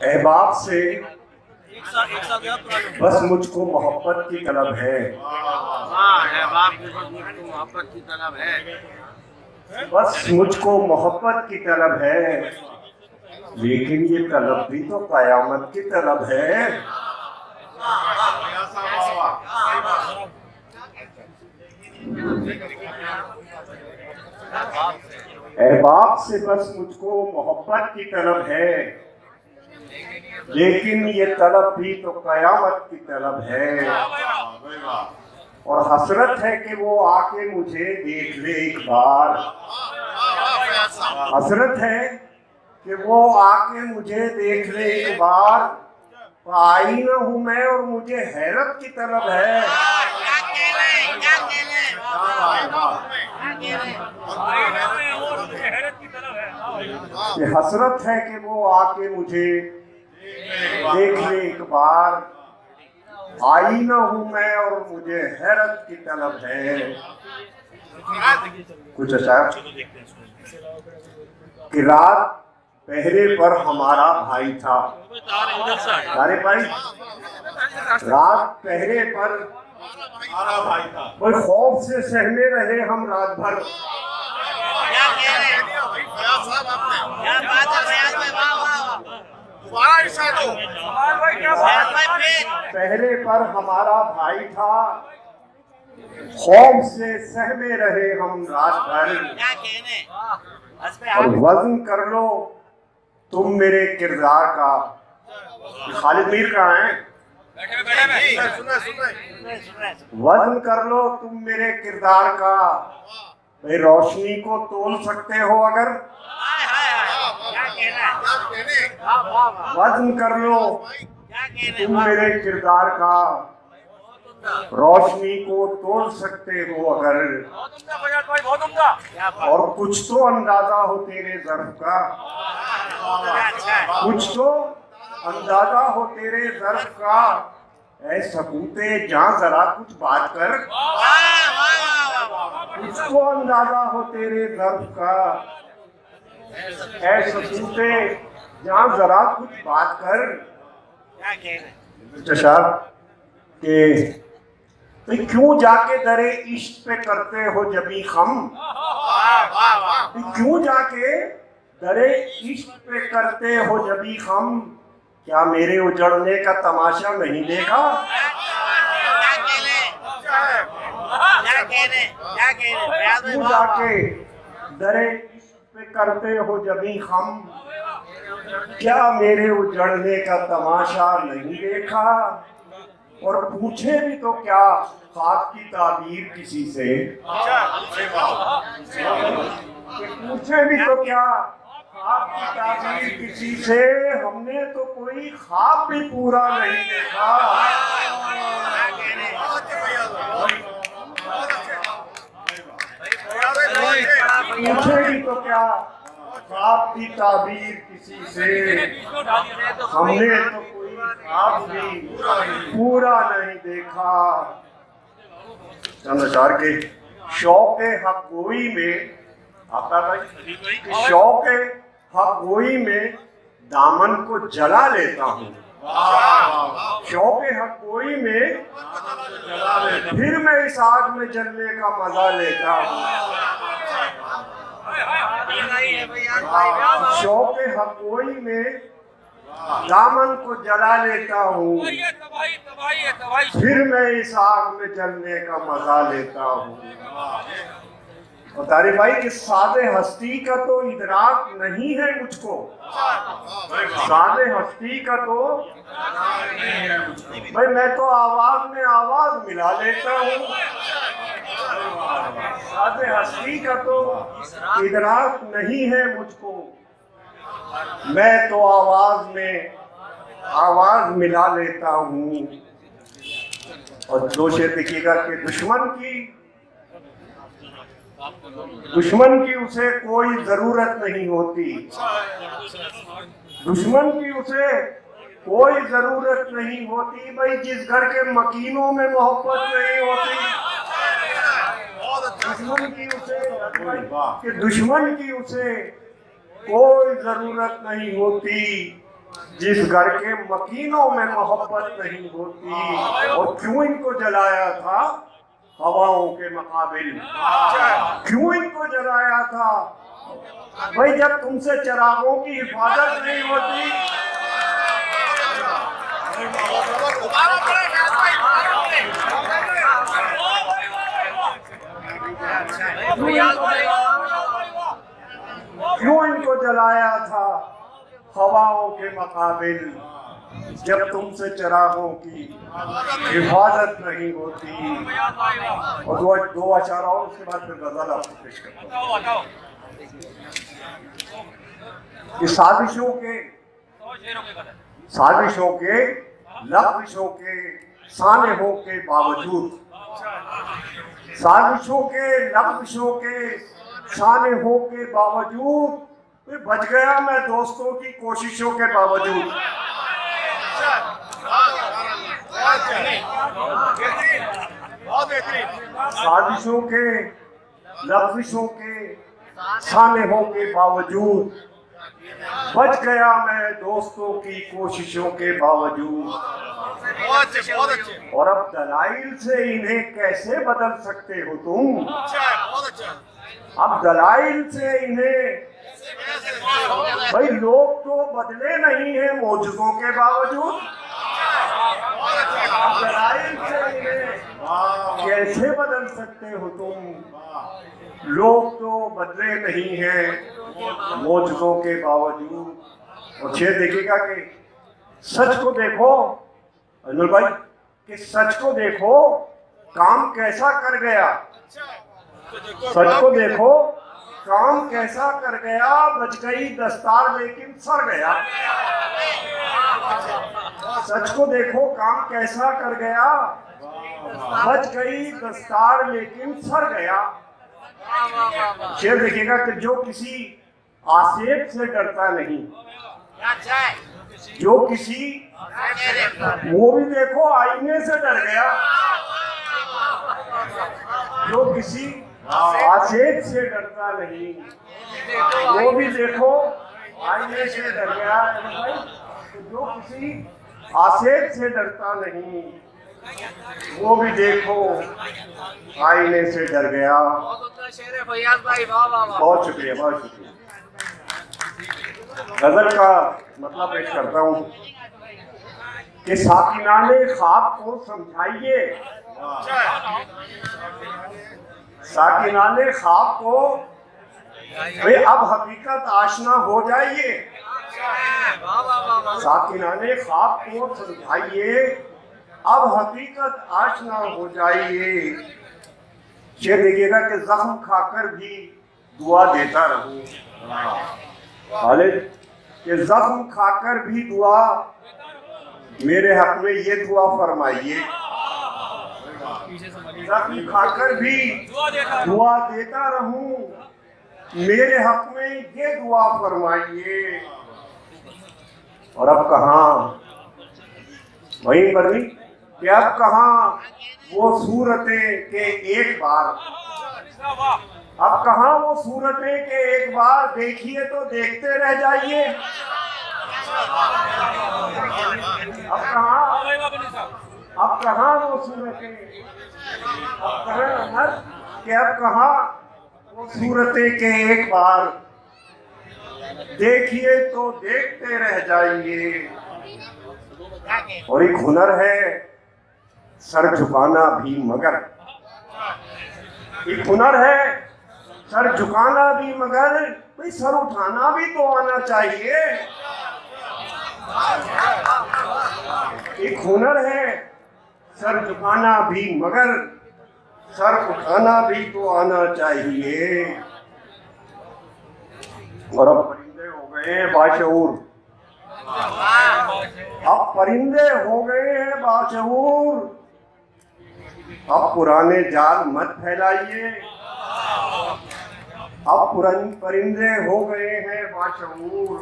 अहबाब से बस मुझको मोहब्बत की तलब है। मोहब्बत की तलब है, बस मुझको मोहब्बत की तलब है, लेकिन ये तलब भी तो कयामत की तलब है। अहबाब से बस मुझको मोहब्बत की तलब है, लेकिन ये तलब भी तो कयामत की तलब है। और हसरत है कि वो आके मुझे देख ले एक बार। हसरत है कि वो आके मुझे देख ले एक बार। आई न हूं मैं और मुझे हैरत की तलब है। ये हसरत है कि वो आके मुझे देख ले एक बार। आई न हूं मैं और मुझे हैरत की तलब है। कुछ अशार कि रात पहरे पर हमारा भाई था। सारे भाई रात पहरे पर कोई खौफ से सहमे रहे हम रात भर। पहरे पर हमारा भाई था, खौफ से सहमे रहे हम रात भर। और वजन कर लो तुम मेरे किरदार का। खालिद मीर कहाँ है? वजन कर लो तुम मेरे किरदार का। भाई रोशनी को तोल सकते हो अगर। वजन कर लो तुम मेरे किरदार का। रोशनी को तोल सकते हो अगर। और कुछ तो अंदाजा हो तेरे ज़र्फ का। कुछ तो अंदाजा हो तेरे ज़र्फ का। ऐ सकूते जहाँ जरा कुछ बात कर। कुछ तो अंदाजा हो तेरे ज़र्फ का। ऐ सकूते जहाँ जरा कुछ बात कर। के क्यों जाके दरे इश्क पे करते हो जबी खम। क्यों जाके दरे इश्क पे करते हो जबी खम। क्या मेरे उजड़ने का तमाशा नहीं देखा। क्यों जाके दरे इश्क पे करते हो जबी खम। क्या मेरे उजड़ने का तमाशा नहीं देखा। और पूछे भी तो क्या खाक की ताबीर किसी से। पूछे भी तो क्या खाक की ताबीर किसी से। हमने तो कोई ख्वाब भी पूरा नहीं देखा। पूछे भी तो क्या ख्वाब की ताबीर किसी से। हमने तो कोई ख्वाब भी पूरा नहीं देखा। चंद अशार के शौक हक गोई में आपका भाई शौक हक गोई में दामन को जला लेता हूँ। शौक हक गोई में फिर मैं इस आग में जलने का मजा लेता हूँ। शौक हक गोई में दामन को जला लेता हूँ। फिर मैं इस आग में जलने का मजा लेता हूँ। और तारी भाई कि सादे हस्ती का तो इदराक नहीं है मुझको। सादे हस्ती का तो भाई मैं तो आवाज में आवाज मिला लेता हूँ। सादे हस्ती का तो इदराक नहीं है मुझको। मैं तो आवाज में आवाज मिला लेता हूँ। और दो शेर देखिएगा कि दुश्मन की उसे कोई जरूरत नहीं होती। दुश्मन की उसे कोई जरूरत नहीं होती। भाई जिस घर के मकीनों में मोहब्बत नहीं होती। दुश्मन की उसे कोई जरूरत नहीं होती। जिस घर के मकीनों में मोहब्बत नहीं होती, और क्यों इनको जलाया था हवाओं के मुकाबिल, क्यों इनको जलाया था भाई, जब तुमसे चिरागों की हिफाजत नहीं होती। क्यों इनको जलाया था हवाओं के मुकाबिल, जब तुमसे चिरागों की हिफाजत नहीं होती। और दो अशार और उसके बाद फिर गजल आपको पेश करता हूं। कि साजिशों के लफ्ज़ों के सानहों के बावजूद, साजिशों के लफ्ज़ों के सानहों के बावजूद, बच गया मैं दोस्तों की कोशिशों के बावजूद। साजिशों के लफ्ज़ों के सानहों के बावजूद, बच गया मैं दोस्तों की कोशिशों के बावजूद। और अब दलाइल से इन्हें कैसे बदल सकते हो तुम? अब दलाइल से इन्हें, भाई लोग तो बदले नहीं है मौजूदों के बावजूद। अब दलाइल से इन्हें कैसे बदल सकते हो तुम? लोग तो बदले नहीं हैं मौजूदों के बावजूद। और शेर देखिएगा कि सच को देखो अनुल भाई, कि सच को देखो काम कैसा कर गया, सच को देखो काम कैसा कर गया, बच गई दस्तार लेकिन सर गया। सच को देखो काम कैसा कर गया, बच गई दस्तार लेकिन सर गया। शेर देखिएगा कि जो किसी आसेब से डरता नहीं, जो किसी, वो भी देखो आईने से डर गया। जो किसी आसेब से डरता नहीं, वो भी देखो आईने से डर गया। जो किसी आसेब से डरता नहीं, वो भी देखो आईने से डर गया। बहुत शुक्रिया, बहुत शुक्रिया। गजल का मतलब पेश करता हूँ कि साकिनाने ख्वाब को समझाइए, साकिनाने ख्वाब को वे अब हकीकत आशना हो जाइए। साकिनाने ख्वाब को समझाइए, अब हकीकत आशना हो जाइए। ये देखिएगा कि जख्म खाकर भी दुआ देता रहूं, खालिद कि जख्म खाकर भी दुआ मेरे हक में ये दुआ फरमाइए। जख्म खाकर भी दुआ देता रहूं, मेरे हक में ये दुआ फरमाइए। और अब कहाँ वहीं पर भी कि अब कहाँ वो सूरतें के एक बार, अब कहाँ वो सूरतें के एक बार, देखिए तो देखते रह जाइए। अब कहाँ वो सूरतें, अब कहाँ वो सूरतें के एक बार, देखिए तो देखते रह जाइए। और एक हुनर है सर झुकाना भी, मगर एक हुनर है सर झुकाना भी, मगर भाई सर उठाना भी तो आना चाहिए। एक हुनर है सर झुकाना भी, मगर सर उठाना भी तो आना चाहिए। और अब परिंदे हो गए हैं बाशऊर, अब परिंदे हो गए हैं बाशऊर। अब पुराने जाल मत फैलाइए, अब परिंदे हो गए हैं बाशऊर।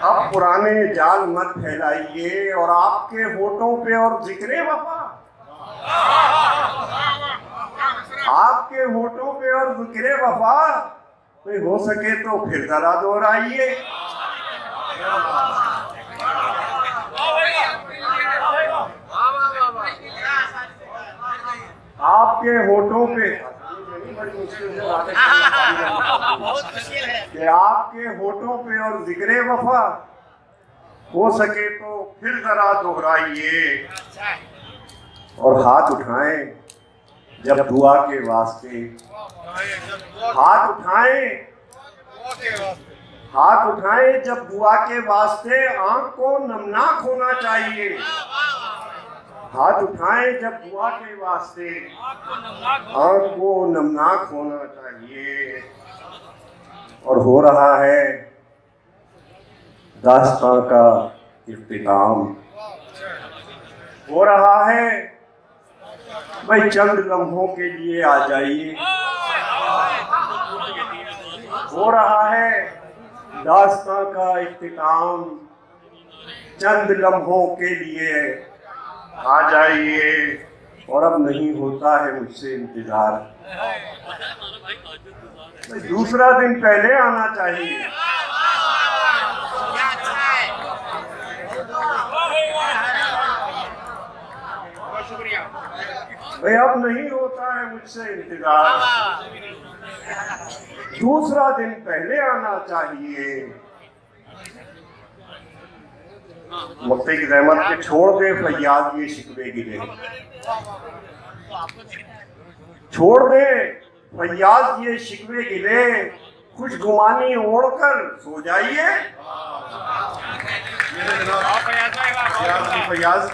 अब पुराने जाल मत फैलाइए। और आपके होठों पे और जिक्रे वफा, आपके होठों पे और जिक्रे वफा, हो सके तो फिर जरा दोहराइए। आपके होठों पे कि आपके होठों पे और जिक्रे वफा हो सके तो फिर जरा दोहराइए, और हाथ उठाएं जब दुआ के वास्ते, हाथ उठाएं जब दुआ के वास्ते, आंख को नमनाक होना चाहिए। हाथ उठाएं जब दुआ के वास्ते, आंख को नमनाक होना चाहिए। और हो रहा है दास्तां का इख्तिताम, हो रहा है। भाई चंद लम्हों के लिए आ जाइए, हो रहा है दास्तां का इख्तिताम, चंद लम्हों के लिए आ जाइए। और अब नहीं होता है मुझसे इंतजार, दूसरा दिन पहले आना चाहिए। भाई अब नहीं होता है मुझसे इंतजार, दूसरा दिन पहले आना चाहिए। मुफ्ती की रहमत के छोड़ दे फैयाज ये शिकवे गिले, छोड़ दे फैयाज ये शिकवे गिले, खुशगुमानी ओढ़कर सो जाइए। फैयाज